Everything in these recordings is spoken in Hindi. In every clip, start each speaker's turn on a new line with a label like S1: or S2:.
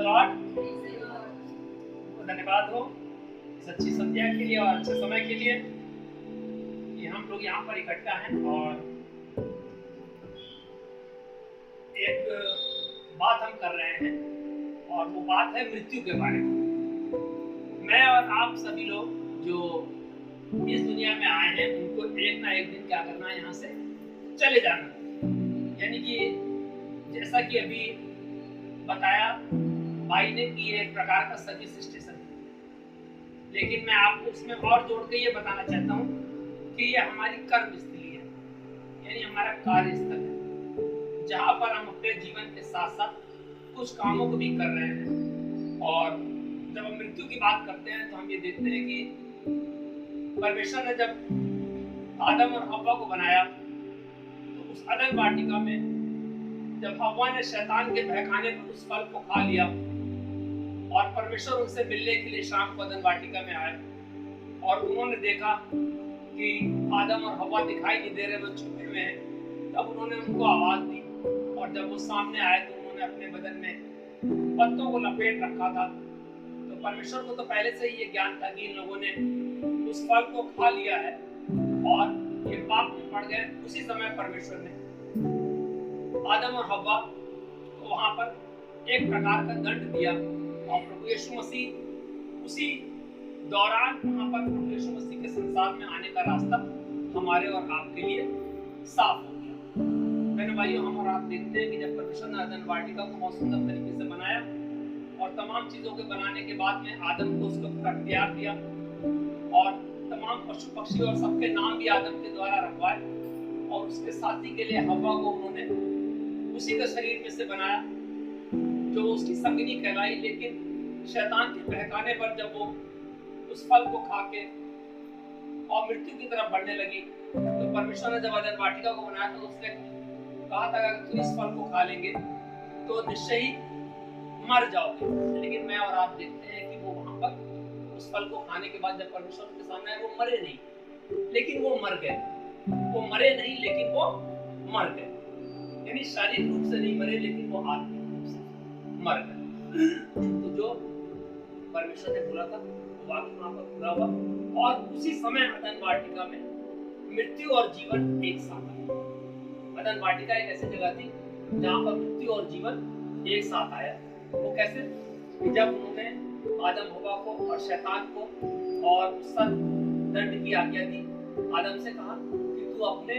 S1: लॉर्ड। धन्यवाद हो इस अच्छी संध्या के लिए और अच्छे समय के लिए कि हम लोग यहाँ पर इकट्ठा हैं और एक बात हम कर रहे हैं और वो बात है मृत्यु के बारे में। मैं और आप सभी लोग जो इस दुनिया में आए हैं उनको एक ना एक दिन क्या करना है, यहाँ से चले जाना। यानी कि जैसा कि अभी बताया भाई ने कि एक प्रकार का सर्विस स्टेशन है, लेकिन मैं आपको उसमें और जोड़ के ये बताना चाहता हूँ कि ये हमारी कर्मस्थली है, यानी हमारा कार्यस्थल है, जहाँ पर हम अपने जीवन के साथ साथ कुछ कामों को भी कर रहे हैं। और जब हम मृत्यु की बात करते हैं तो हम ये देखते हैं कि परमेश्वर ने जब आदम और हव्वा को बनाया तो उस अदन वाटिका में जब हव्वा ने शैतान के बहकाने पर उस फल को खा लिया और परमेश्वर उनसे मिलने के लिए शाम को अदन वाटिका में आए और उन्होंने देखा कि आदम और हव्वा दिखाई नहीं दे रहे, वो छुपे हुए हैं, तब उन्होंने उनको आवाज दी और जब वो सामने आए तो उन्होंने अपने बदन में पत्तों को लपेट रखा था। तो परमेश्वर को तो पहले से ही ये ज्ञान था कि इन लोगों ने उस फल को खा लिया है और ये पाप में पड़ गए। उसी समय परमेश्वर ने आदम और हव्वा को वहां पर एक प्रकार का दंड दिया और प्रभु यीशु मसीह उसी दौरान वहां पर प्रभु यीशु मसीह के संसार में आने का रास्ता हमारे और आपके लिए साफ हो गया। मेरे भाइयों, हम और आप देखते हैं कि जब परमेश्वर ने अदन वाटिका को बहुत सुंदर तरीके से बनाया और तमाम चीजों के बनाने के बाद में आदम को उसका पूरा प्यार दिया और तमाम पशु पक्षी और सबके नाम भी आदम के द्वारा रखवाए और उसके साथी के लिए हव्वा को उन्होंने उसी के शरीर में से बनाया जो उसकी संगिनी कहलाई। लेकिन शैतान के बहकाने पर जब वो उस फल को खा के और मृत्यु की तरफ बढ़ने लगी तो परमेश्वर ने जब अदन वाटिका को बनाया तो उसने कहा था अगर तुम इस फल को खा लेंगे तो निश्चय ही मर जाओगे। लेकिन मैं और आप देखते हैं कि वो वहां पर उस फल को खाने के बाद जब परमेश्वर के सामने आए वो मरे नहीं, लेकिन वो मर गए। वो मरे नहीं लेकिन वो मर गए, यानी शारीरिक रूप से नहीं मरे लेकिन वो आत्मिक रूप से मर गए। तो जो परमेश्वर ने बोला था वो वाकई वहां पर पूरा हुआ और उसी समय अदन वाटिका में मृत्यु और जीवन एक साथ आया। अदन वाटिका एक ऐसी जगह थी जहां पर मृत्यु और जीवन एक साथ आया। वो कैसे? जब उन्होंने आदम हव्वा को और शैतान को और सर दंड की आज्ञा दी, आदम से कहा कि तू अपने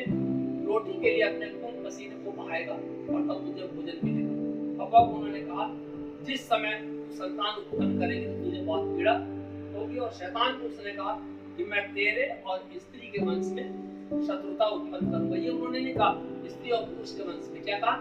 S1: रोटी के लिए अपने खून पसीने को बहाएगा और तब तुझे भोजन मिलेगा। हव्वा को उन्होंने कहा जिस समय तू संतान उत्पन्न करेगी तो तुझे बहुत पीड़ा होगी। और शैतान को उसने कहा कि मैं तेरे और स्त्री के वंश में शत्रुता उत्पन्न करूंगा। ये उन्होंने नहीं कहा स्त्री और पुरुष के वंश में, क्या कहा?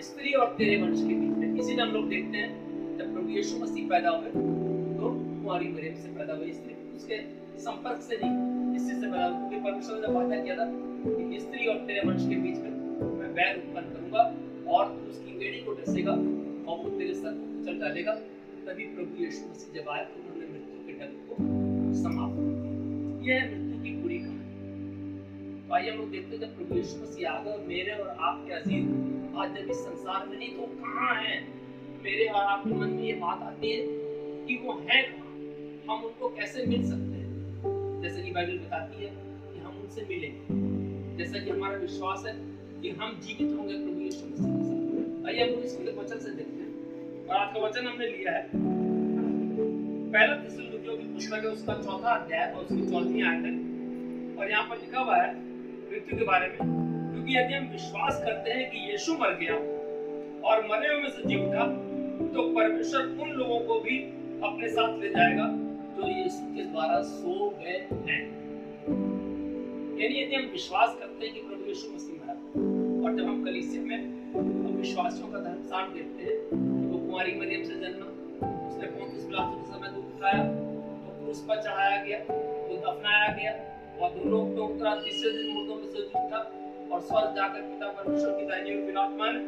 S1: स्त्री और तेरे वंश के बीच में। इसीलिए हम लोग देखते हैं जब प्रभु यीशु मसीह पैदा हुए तो कुंवारी मरियम से पैदा हुए, स्त्री उसके संपर्क से नहीं, इससे से पैदा हुए, क्योंकि परमेश्वर ने वादा किया था कि स्त्री और तेरे वंश के बीच में मैं बैर उत्पन्न करूंगा और तू उसकी एड़ी को डसेगा और वो तेरे सर को कुचल डालेगा। तभी प्रभु यीशु मसीह जब आए तो उन्होंने मृत्यु के डंक को समाप्त कर दिया। यह है मृत्यु की पूरी कहानी। तो आइए हम लोग देखते हैं जब प्रभु यीशु मसीह आ गए मेरे और आपके अजीज आज जब इस संसार में नहीं तो कहाँ हैं? मेरे और आपके मन में ये बात आती है कि वो है कहाँ, हम उनको कैसे मिल सकते हैं? जैसे कि बाइबल बताती है कि हम उनसे मिलेंगे, जैसा कि हमारा विश्वास है कि हम जीवित होंगे प्रभु यीशु मसीह के साथ। आइए हम लोग इसके वचन से देखते हैं और आज का वचन हमने लिया है पहला थिस्सलुनीकियों की पुस्तक है उसका 4वां अध्याय और उसकी 4वीं आयत है। और यहाँ पर लिखा हुआ है मृत्यु के बारे में, क्योंकि यदि हम विश्वास करते हैं कि यीशु मर गया और मरे हुए में से जी उठा तो परमेश्वर उन लोगों को भी अपने साथ ले जाएगा जो यीशु के द्वारा सो गए हैं। यानी यदि हम विश्वास करते हैं कि प्रभु यीशु मसीह मरा और जब हम कलीसिया में विश्वासियों का धर्मसाक्ष्य देखते हैं कि वो कुंवारी मरियम से जन्मा, उसने 35 पिलातुस के समय दूध खाया, तो क्रूस पर चढ़ाया गया, तो दफनाया गया और दोनों पे उतरा, तीसरे दिन मुर्दों में से जी उठा और स्वर्ग जाकर पिता परमेश्वर की दाहिनी ओर विराजमान है,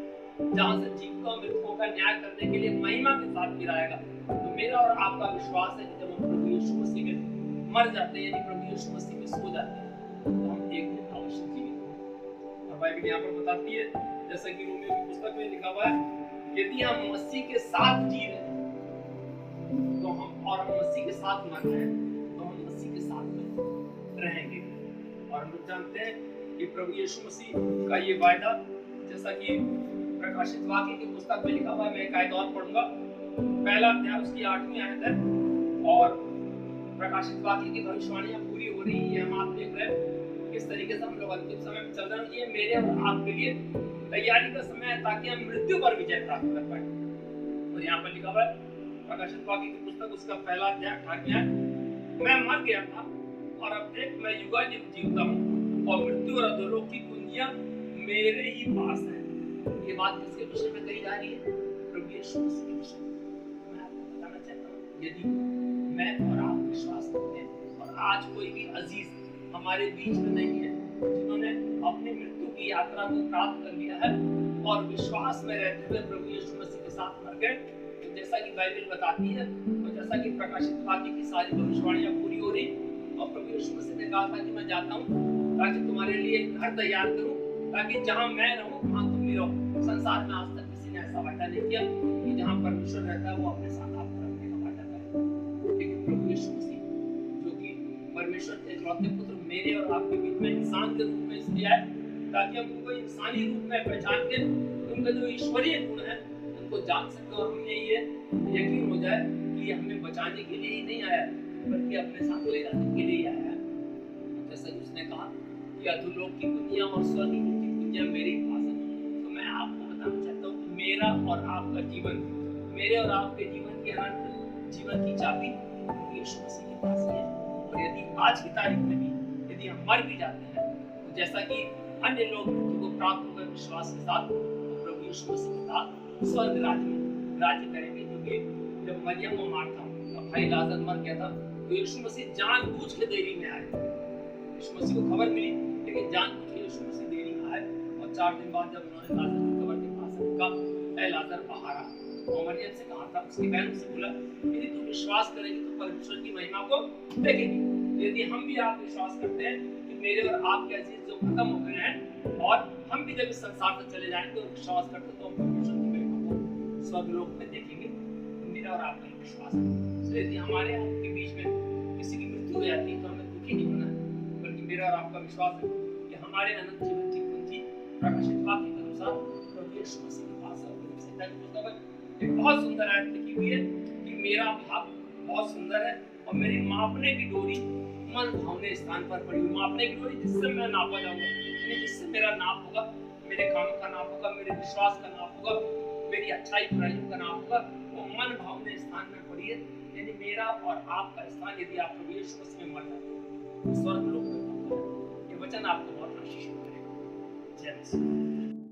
S1: जहां से जीवितों और मृतकों का न्याय करने के लिए महिमा के साथ गिराएगा। तो मेरा और आपका विश्वास है कि जब हम प्रभु यीशु मसीह में मर जाते हैं, यानी प्रभु यीशु मसीह में सो जाते हैं, तो हम एक दिन अवश्य जीवित होंगे। और बाइबल यहाँ पर बताती है, जैसा कि रोमियो की पुस्तक में लिखा हुआ है, यदि हम मसीह के साथ जी रहे हैं और हम मसीह के साथ मर रहे हैं तो हम मसीह के साथ में रहेंगे। और हम लोग जानते हैं कि प्रभु यीशु मसीह का ये वायदा, जैसा कि प्रकाशित वाक्य की पुस्तक में लिखा हुआ है, मैं एक आयत और पढ़ूंगा, पहला अध्याय उसकी 8वीं आयत है। और प्रकाशित वाक्य की भविष्यवाणियां पूरी हो रही है। हम आप देख रहे हैं किस तरीके से हम लोग अंतिम समय में चल रहे हैं। ये मेरे और आपके लिए तैयारी का समय है ताकि हम मृत्यु पर विजय प्राप्त कर पाए। और यहाँ पर लिखा हुआ है प्रकाशित वाक्य की पुस्तक उसका पहला अध्याय 8वीं आयत, मैं मर गया था और अब देख मैं युगायुग जीवता हूँ और मृत्यु और अधोलोक की कुंजियां मेरे ही पास है। ये बात किसके विषय में कही जा रही है? प्रभु यीशु मसीह के विषय में। मैं आपको बताना चाहता हूँ, यदि मैं और आप विश्वास करते हैं और आज कोई भी अजीज हमारे बीच में नहीं है जिन्होंने अपनी मृत्यु की यात्रा को प्राप्त कर लिया है और विश्वास में रहते हुए प्रभु यीशु मसीह के साथ मर गए, तो जैसा कि बाइबल बताती है और जैसा कि प्रकाशित वाक्य की सारी भविष्यवाणियां पूरी हो रही, और प्रभु यीशु मसीह ने कहा था कि मैं जाता हूँ ताकि तुम्हारे लिए एक घर तैयार करूँ, ताकि जहाँ मैं रहूँ वहाँ तुम भी रहो। संसार में आज तक किसी ने ऐसा वादा नहीं किया कि जहाँ परमेश्वर रहता है वो अपने साथ आपको रखने का वादा करे। लेकिन प्रभु यीशु मसीह जो कि परमेश्वर के इकलौते पुत्र मेरे और आपके बीच में इंसान के रूप में इसलिए आए ताकि हम उनको इंसानी रूप में पहचान के उनका जो ईश्वरीय गुण है उनको जान सके और हमें ये यकीन हो जाए कि हमें बचाने के लिए ही नहीं आया बल्कि अपने साथ ले जाने के लिए आया है। जैसा कि उसने कहा कि अधोलोक की कुंजियां और स्वर्ग की कुंजियां मेरे ही पास है। तो मैं आपको बताना चाहता हूँ कि मेरा और आपका जीवन, मेरे और आपके जीवन के अनंत जीवन की चाबी यीशु मसीह के पास है। और यदि आज की तारीख में भी यदि हम मर भी जाते हैं तो जैसा कि अन्य लोग मृत्यु को प्राप्त होकर विश्वास के साथ प्रभु यीशु मसीह के साथ स्वर्ग राज्य करेंगे। क्योंकि जब मरियम और मार्था का भाई लाजर मर गया था तो यीशु मसीह जानबूझ के देरी में आए। यीशु मसीह को खबर मिली लेकिन जानबूझ के यीशु मसीह देरी में आए। और 4 दिन बाद जब उन्होंने लाजर की कब्र के पास रखा, ऐ लाजर बाहर आ। और मरियम से कहा था, उसकी बहन से बोला, यदि तू विश्वास करेगी तो परमेश्वर की महिमा को देखेगी। यदि हम भी आप विश्वास करते हैं कि मेरे और आपके अजीज जो खत्म हो गए हैं और हम भी जब इस संसार से चले जाएंगे और विश्वास करते तो हम परमेश्वर की महिमा को स्वर्गलोक में देखेंगे। तो मेरा और आपका विश्वास है। इसलिए यदि हमारे आपके बीच में किसी की मृत्यु हो जाती है तो हमें दुखी नहीं होना है, बल्कि मेरा और आपका विश्वास है कि हमारे अनंत जीवन की कुंजी प्रकाशित वाक्य के अनुसार प्रभु यीशु मसीह के पास है। एक बहुत सुंदर आयत लिखी हुई है कि मेरा भाग बहुत सुंदर है और मेरी मापने की डोरी मन भावने स्थान पर पड़ी हुई। मापने की डोरी जिससे मैं नापा जाऊंगा, यानी जिससे मेरा नाप होगा, मेरे काम का नाप होगा, मेरे विश्वास का नाप होगा, मेरी अच्छाई बुराइयों का नाप होगा, वो मन भावने स्थान में पड़ी है। यानी मेरा और आपका स्थान, यदि आप प्रभु यीशु मसीह में मर जाते हैं, स्वर्ग लोक में होगा। ये वचन आपको बहुत आशीष करेगा। जय मसीह।